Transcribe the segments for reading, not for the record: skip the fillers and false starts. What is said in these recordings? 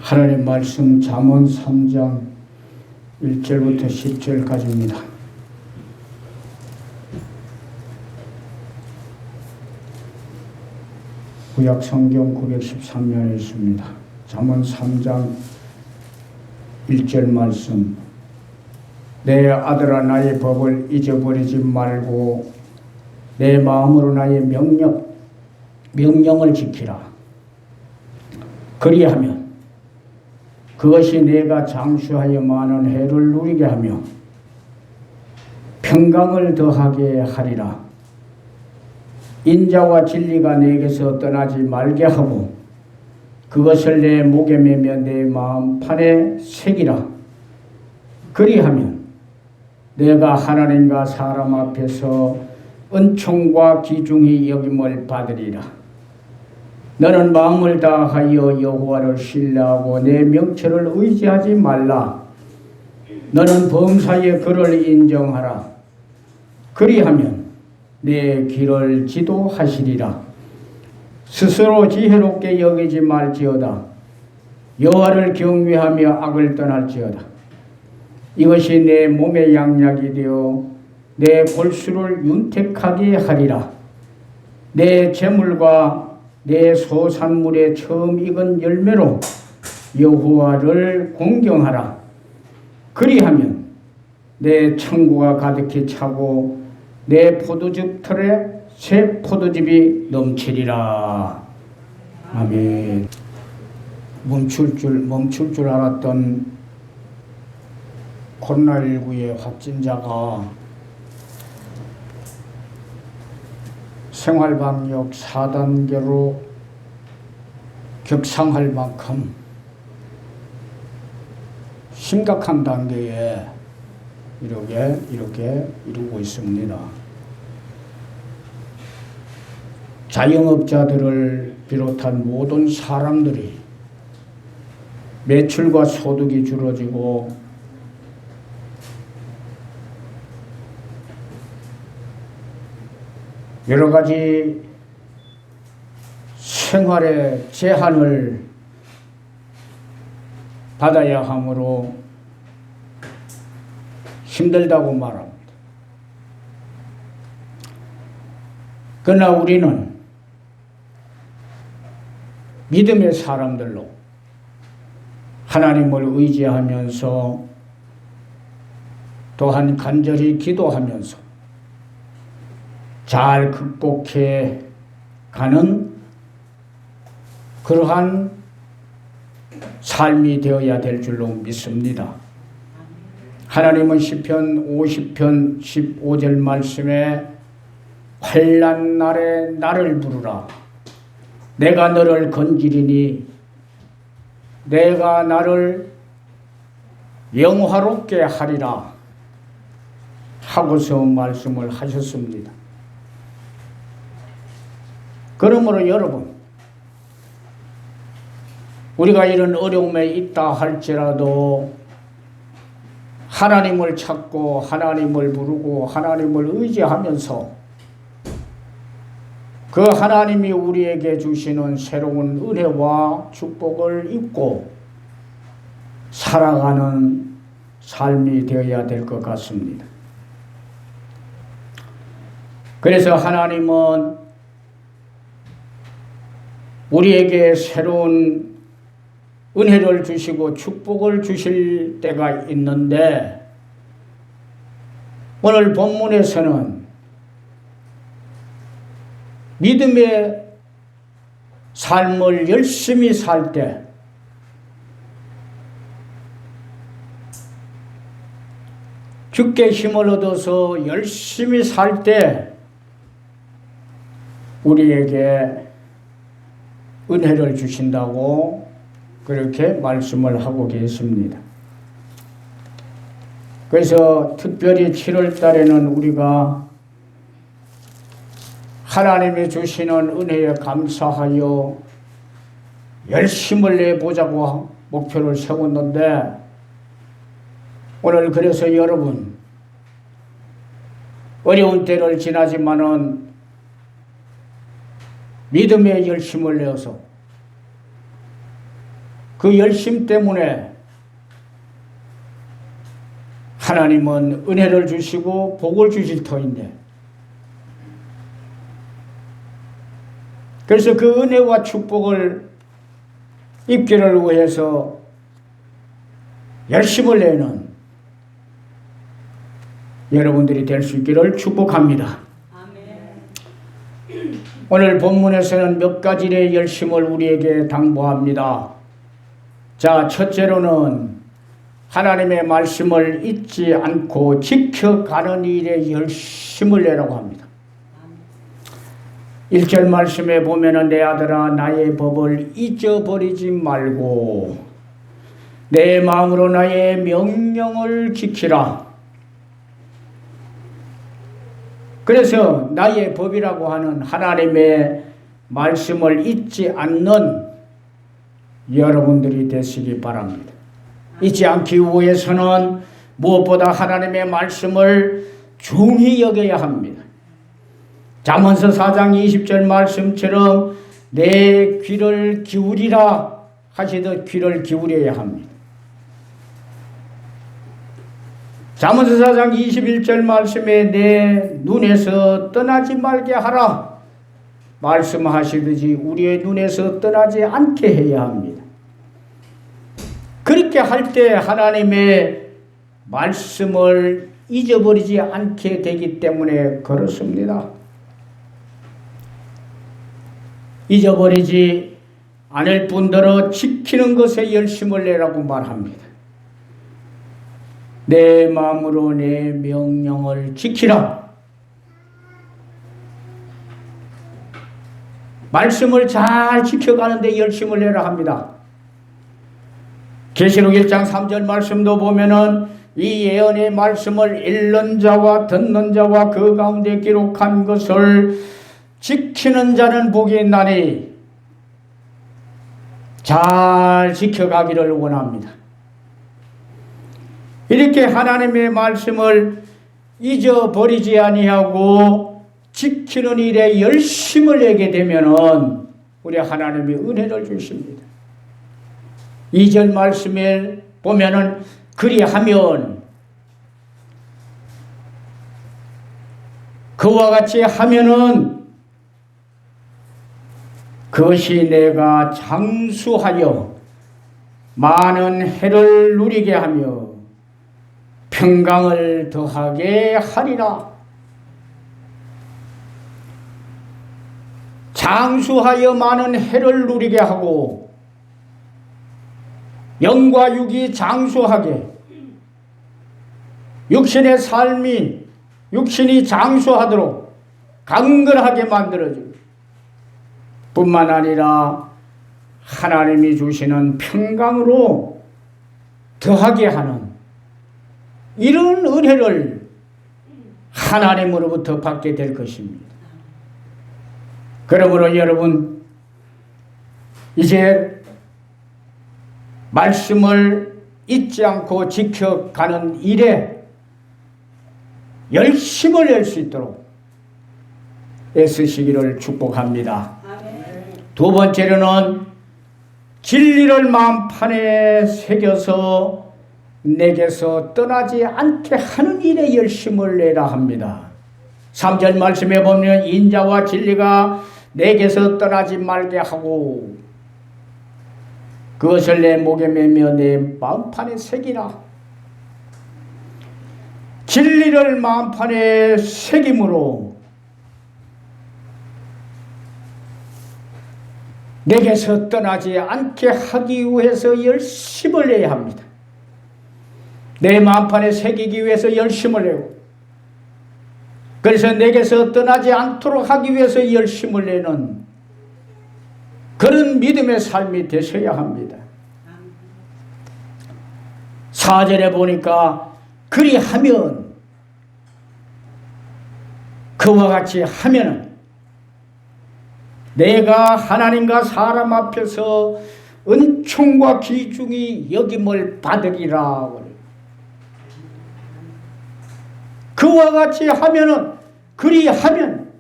하나님 말씀 잠언 3장 1절부터 10절까지입니다. 구약 성경 913면에 있습니다. 잠언 3장 1절 말씀. 내 아들아 나의 법을 잊어버리지 말고 내 마음으로 나의 명령을 지키라. 그리하면 그것이 내가 장수하여 많은 해를 누리게 하며 평강을 더하게 하리라. 인자와 진리가 내게서 떠나지 말게 하고 그것을 내 목에 매며 내 마음판에 새기라. 그리하면 내가 하나님과 사람 앞에서 은총과 귀중히 여김을 받으리라. 너는 마음을 다하여 여호와를 신뢰하고 내 명철을 의지하지 말라. 너는 범사에 그를 인정하라. 그리하면 내 길을 지도하시리라. 스스로 지혜롭게 여기지 말지어다. 여호와를 경외하며 악을 떠날지어다. 이것이 내 몸의 양약이 되어 내 골수를 윤택하게 하리라. 내 재물과 내 소산물의 처음 익은 열매로 여호와를 공경하라. 그리하면 내 창고가 가득히 차고 내 포도즙 털에 새 포도즙이 넘치리라. 아멘. 멈출 줄 알았던 코로나19의 확진자가 생활방역 4단계로 격상할 만큼 심각한 단계에 이렇게 이루고 있습니다. 자영업자들을 비롯한 모든 사람들이 매출과 소득이 줄어지고 여러 가지 생활의 제한을 받아야 하므로 힘들다고 말합니다. 그러나 우리는 믿음의 사람들로 하나님을 의지하면서 또한 간절히 기도하면서 잘 극복해 가는 그러한 삶이 되어야 될 줄로 믿습니다. 하나님은 시편 50편 15절 말씀에 환난 날에 나를 부르라. 내가 너를 건지리니 내가 나를 영화롭게 하리라 하고서 말씀을 하셨습니다. 그러므로 여러분, 우리가 이런 어려움에 있다 할지라도 하나님을 찾고 하나님을 부르고 하나님을 의지하면서 그 하나님이 우리에게 주시는 새로운 은혜와 축복을 입고 살아가는 삶이 되어야 될 것 같습니다. 그래서 하나님은 우리에게 새로운 은혜를 주시고 축복을 주실 때가 있는데 오늘 본문에서는 믿음의 삶을 열심히 살 때 주께 힘을 얻어서 열심히 살 때 우리에게 은혜를 주신다고 그렇게 말씀을 하고 계십니다. 그래서 특별히 7월 달에는 우리가 하나님이 주시는 은혜에 감사하여 열심을 내보자고 목표를 세웠는데 오늘 그래서 여러분 어려운 때를 지나지만은 믿음의 열심을 내어서 그 열심 때문에 하나님은 은혜를 주시고 복을 주실 터인데, 그래서 그 은혜와 축복을 입기를 위해서 열심을 내는 여러분들이 될 수 있기를 축복합니다. 아멘. 오늘 본문에서는 몇 가지의 열심을 우리에게 당부합니다. 자, 첫째로는 하나님의 말씀을 잊지 않고 지켜가는 일에 열심을 내라고 합니다. 1절 말씀에 보면은 내 아들아 나의 법을 잊어버리지 말고 내 마음으로 나의 명령을 지키라. 그래서 나의 법이라고 하는 하나님의 말씀을 잊지 않는 여러분들이 되시기 바랍니다. 잊지 않기 위해서는 무엇보다 하나님의 말씀을 중히 여겨야 합니다. 잠언서 4장 20절 말씀처럼 내 귀를 기울이라 하시듯 귀를 기울여야 합니다. 잠언서 4장 21절 말씀에 내 눈에서 떠나지 말게 하라 말씀하시듯이 우리의 눈에서 떠나지 않게 해야 합니다. 그렇게 할 때 하나님의 말씀을 잊어버리지 않게 되기 때문에 그렇습니다. 잊어버리지 않을 뿐더러 지키는 것에 열심을 내라고 말합니다. 내 마음으로 내 명령을 지키라. 말씀을 잘 지켜가는데 열심을 내라 합니다. 계시록 1장 3절 말씀도 보면은 이 예언의 말씀을 읽는 자와 듣는 자와 그 가운데 기록한 것을 지키는 자는 복이 있나니 잘 지켜가기를 원합니다. 이렇게 하나님의 말씀을 잊어버리지 아니하고 지키는 일에 열심을 내게 되면은 우리 하나님이 은혜를 주십니다. 2절 말씀에 보면은 그리하면 그와 같이 하면은 그것이 내가 장수하여 많은 해를 누리게 하며 평강을 더하게 하리라. 장수하여 많은 해를 누리게 하고 영과 육이 장수하게 육신의 삶이 육신이 장수하도록 강건하게 만들어주고 뿐만 아니라 하나님이 주시는 평강으로 더하게 하는 이런 은혜를 하나님으로부터 받게 될 것입니다. 그러므로 여러분 이제 말씀을 잊지 않고 지켜가는 일에 열심을 낼 수 있도록 애쓰시기를 축복합니다. 두 번째로는 진리를 마음판에 새겨서 내게서 떠나지 않게 하는 일에 열심을 내라 합니다. 3절 말씀에 보면 인자와 진리가 내게서 떠나지 말게 하고 그것을 내 목에 매며 내 마음판에 새기라. 진리를 마음판에 새김으로 내게서 떠나지 않게 하기 위해서 열심을 내야 합니다. 내 마음판에 새기기 위해서 열심을 내고 그래서 내게서 떠나지 않도록 하기 위해서 열심을 내는 그런 믿음의 삶이 되셔야 합니다. 4절에 보니까 그리하면 그와 같이 하면은 내가 하나님과 사람 앞에서 은총과 귀중히 여김을 받으리라. 그와 같이 하면은 그리하면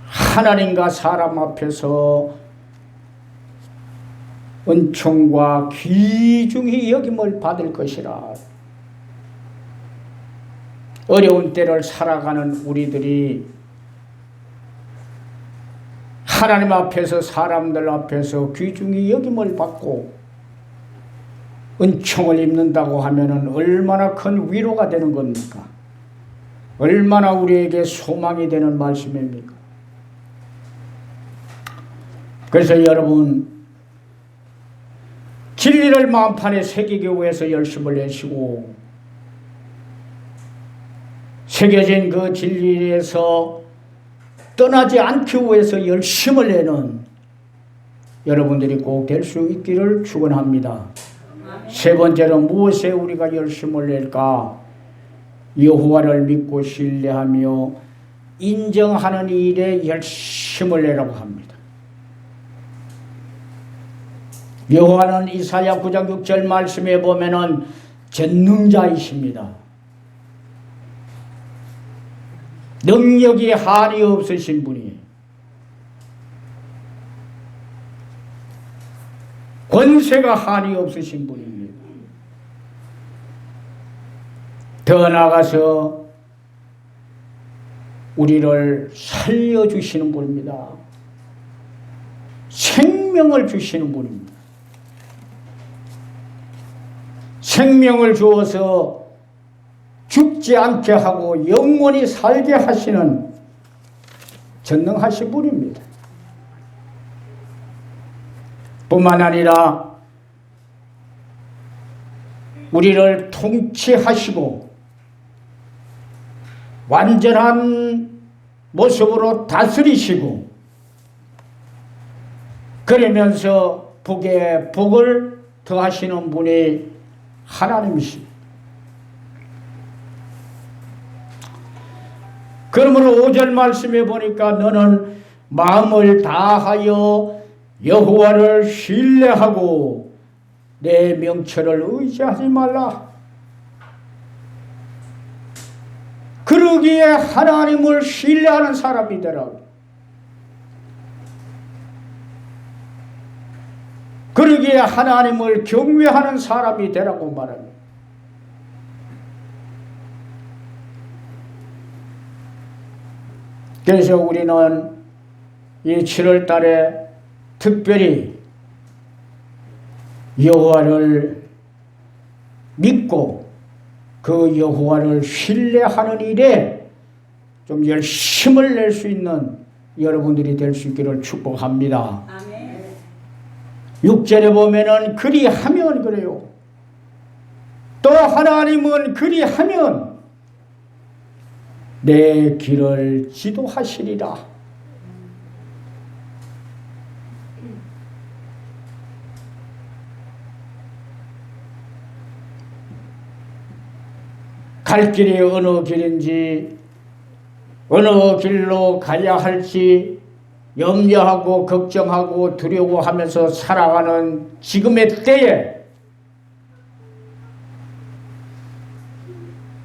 하나님과 사람 앞에서 은총과 귀중히 여김을 받을 것이라. 어려운 때를 살아가는 우리들이 하나님 앞에서 사람들 앞에서 귀중히 여김을 받고 은총을 입는다고 하면 얼마나 큰 위로가 되는 겁니까? 얼마나 우리에게 소망이 되는 말씀입니까? 그래서 여러분, 진리를 마음판에 새기기 위해서 열심을 내시고 새겨진 그 진리에서 떠나지 않기 위해서 열심을 내는 여러분들이 꼭 될 수 있기를 축원합니다. 세 번째로 무엇에 우리가 열심을 낼까? 여호와를 믿고 신뢰하며 인정하는 일에 열심을 내라고 합니다. 여호와는 이사야 9장 6절 말씀에 보면은 전능자이십니다. 능력이 한이 없으신 분이에요. 권세가 한이 없으신 분입니다. 더 나아가서 우리를 살려주시는 분입니다. 생명을 주시는 분입니다. 생명을 주어서 죽지 않게 하고 영원히 살게 하시는 전능하신 분입니다. 뿐만 아니라 우리를 통치하시고 완전한 모습으로 다스리시고 그러면서 복에 복을 더하시는 분이 하나님이십니다. 그러므로 5절 말씀에 보니까 너는 마음을 다하여 여호와를 신뢰하고 내 명철을 의지하지 말라. 그러기에 하나님을 신뢰하는 사람이 되라고. 그러기에 하나님을 경외하는 사람이 되라고 말합니다. 그래서 우리는 이 7월 달에 특별히 여호와를 믿고 그 여호와를 신뢰하는 일에 좀 열심을 낼 수 있는 여러분들이 될 수 있기를 축복합니다. 아멘. 6절에 보면은 그리하면 그래요. 또 하나님은 그리하면 내 길을 지도하시리라. 갈 길이 어느 길인지 어느 길로 가야 할지 염려하고 걱정하고 두려워하면서 살아가는 지금의 때에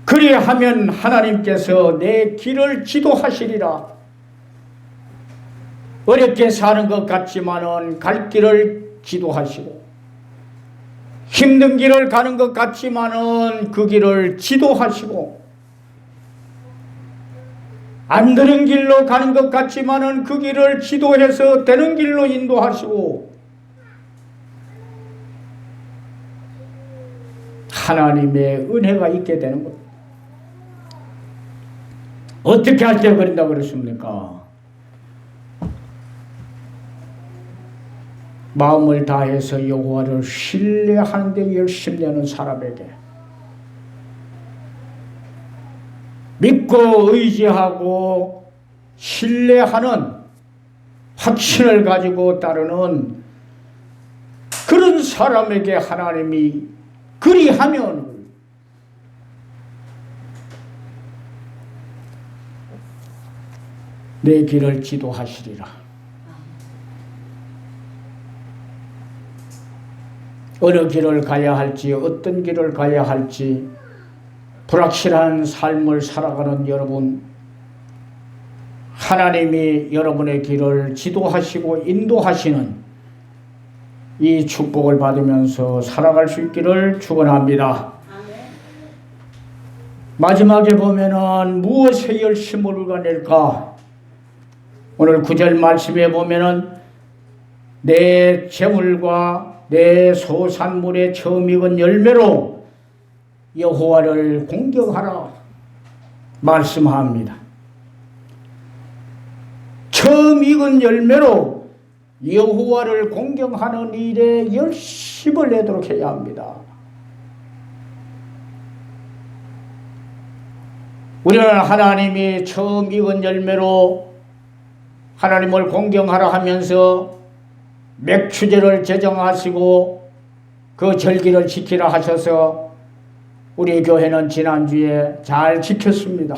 그리하면 하나님께서 내 길을 지도하시리라. 어렵게 사는 것 같지만은 갈 길을 지도하시고 힘든 길을 가는 것 같지만은 그 길을 지도하시고 안 되는 길로 가는 것 같지만은 그 길을 지도해서 되는 길로 인도하시고 하나님의 은혜가 있게 되는 것. 어떻게 할 때 그런다고 그랬습니까? 마음을 다해서 여호와를 신뢰하는 데 열심히 하는 사람에게 믿고 의지하고 신뢰하는 확신을 가지고 따르는 그런 사람에게 하나님이 그리하면 내 길을 지도하시리라. 어느 길을 가야 할지 어떤 길을 가야 할지 불확실한 삶을 살아가는 여러분, 하나님이 여러분의 길을 지도하시고 인도하시는 이 축복을 받으면서 살아갈 수 있기를 축원합니다. 마지막에 보면은 무엇에 열심을 얻어낼까? 오늘 9절 말씀에 보면은 내 재물과 내 소산물의 처음 익은 열매로 여호와를 공경하라 말씀합니다. 처음 익은 열매로 여호와를 공경하는 일에 열심을 내도록 해야 합니다. 우리는 하나님이 처음 익은 열매로 하나님을 공경하라 하면서 맥추제를 제정하시고 그 절기를 지키라 하셔서 우리 교회는 지난주에 잘 지켰습니다.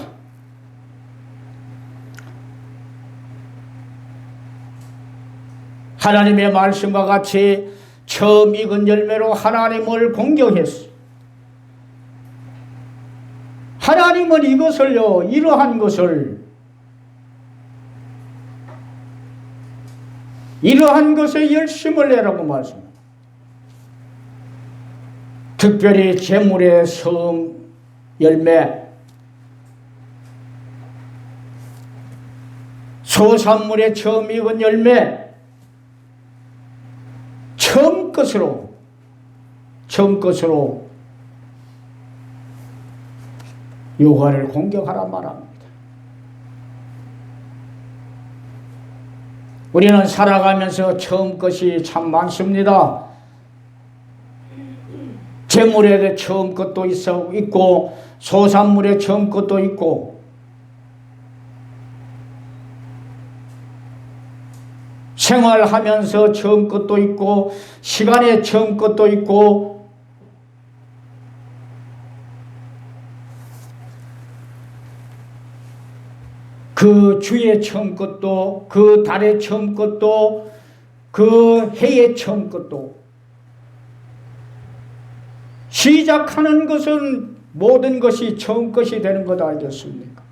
하나님의 말씀과 같이 처음 익은 열매로 하나님을 공경했어요. 하나님은 이것을요, 이러한 것에 열심을 내라고 말씀합니다. 특별히 재물의 처음 열매, 소산물의 처음 익은 열매, 처음 것으로 여호와를 공경하라 말합니다. 우리는 살아가면서 처음 것이 참 많습니다. 재물에 처음 것도 있고 소산물에 처음 것도 있고 생활하면서 처음 것도 있고 시간에 처음 것도 있고 그 주의 처음 것도 그 달의 처음 것도 그 해의 처음 것도 시작하는 것은 모든 것이 처음 것이 되는 것 아니겠습니까?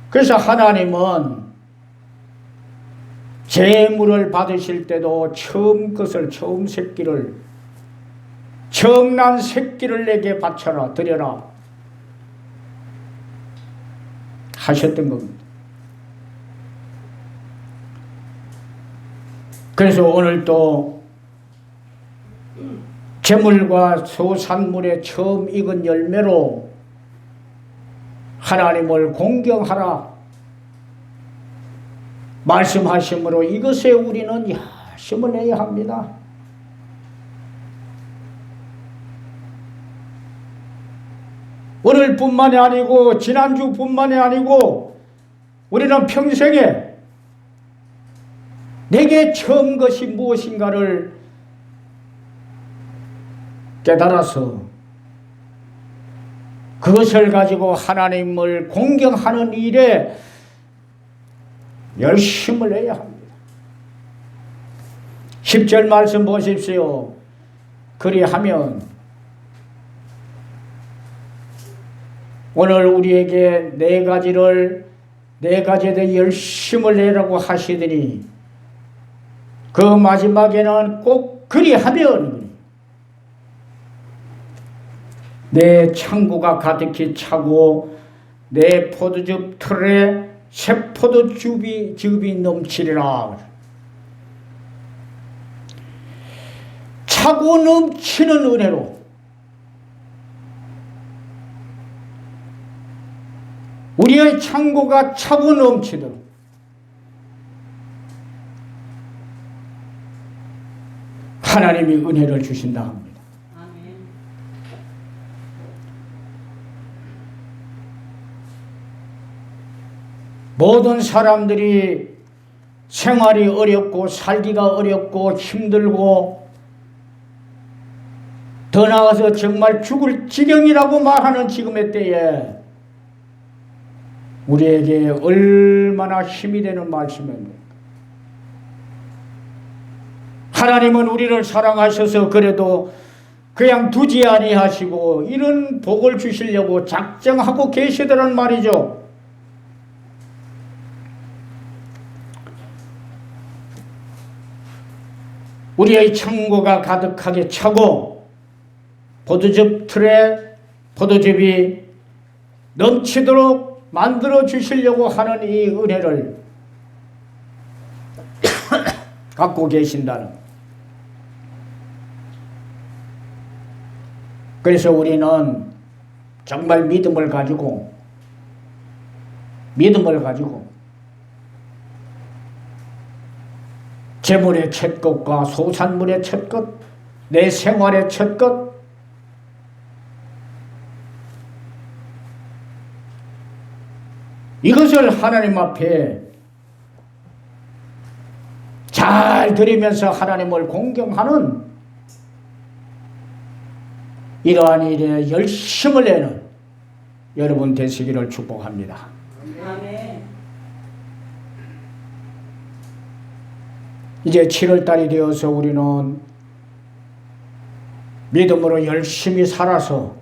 그래서 하나님은 재물을 받으실 때도 처음 것을 처음 새끼를 처음 난 새끼를 내게 바쳐라 드려라 하셨던 겁니다. 그래서 오늘 또 재물과 소산물의 처음 익은 열매로 하나님을 공경하라 말씀하심으로 이것에 우리는 열심을 내야 합니다. 오늘뿐만이 아니고 지난주뿐만이 아니고 우리는 평생에 내게 처음 것이 무엇인가를 깨달아서 그것을 가지고 하나님을 공경하는 일에 열심을 내야 합니다. 10절 말씀 보십시오. 그리하면 오늘 우리에게 네 가지에 대해 열심을 내라고 하시더니 그 마지막에는 꼭 그리하면 내 창고가 가득히 차고 내 포도즙 틀에 새 포도즙이 넘치리라. 차고 넘치는 은혜로 우리의 창고가 차고 넘치도록 하나님이 은혜를 주신다 합니다. 모든 사람들이 생활이 어렵고 살기가 어렵고 힘들고 더 나아가서 정말 죽을 지경이라고 말하는 지금의 때에 우리에게 얼마나 힘이 되는 말씀입니까? 하나님은 우리를 사랑하셔서 그래도 그냥 두지 아니하시고 이런 복을 주시려고 작정하고 계시더란 말이죠. 우리의 창고가 가득하게 차고 포도즙 틀에 포도즙이 넘치도록 만들어 주시려고 하는 이 은혜를 갖고 계신다는. 그래서 우리는 정말 믿음을 가지고 재물의 첫 것과 소산물의 첫 것, 내 생활의 첫 것, 이것을 하나님 앞에 잘 드리면서 하나님을 공경하는 이러한 일에 열심을 내는 여러분 되시기를 축복합니다. 아멘. 이제 7월달이 되어서 우리는 믿음으로 열심히 살아서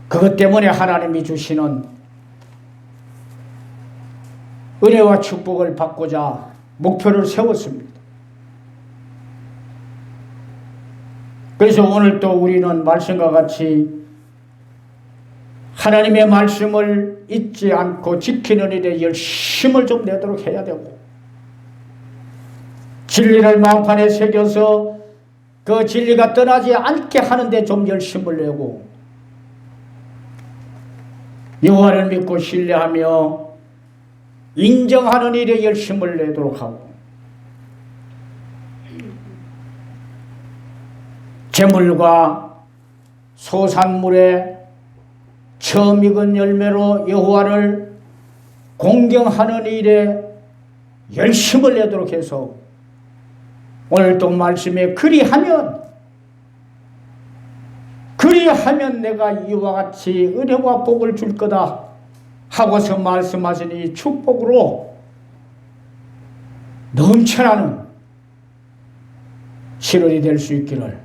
그것 때문에 하나님이 주시는 은혜와 축복을 받고자 목표를 세웠습니다. 그래서 오늘 또 우리는 말씀과 같이 하나님의 말씀을 잊지 않고 지키는 일에 열심을 좀 내도록 해야 되고, 진리를 마음판에 새겨서 그 진리가 떠나지 않게 하는데 좀 열심을 내고, 여호와를 믿고 신뢰하며 인정하는 일에 열심을 내도록 하고, 재물과 소산물의 처음 익은 열매로 여호와를 공경하는 일에 열심을 내도록 해서 오늘 또 말씀에 그리하면 내가 이와 같이 은혜와 복을 줄 거다 하고서 말씀하신 이 축복으로 넘쳐나는 7월이 될 수 있기를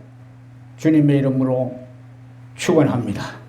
주님의 이름으로 축원합니다.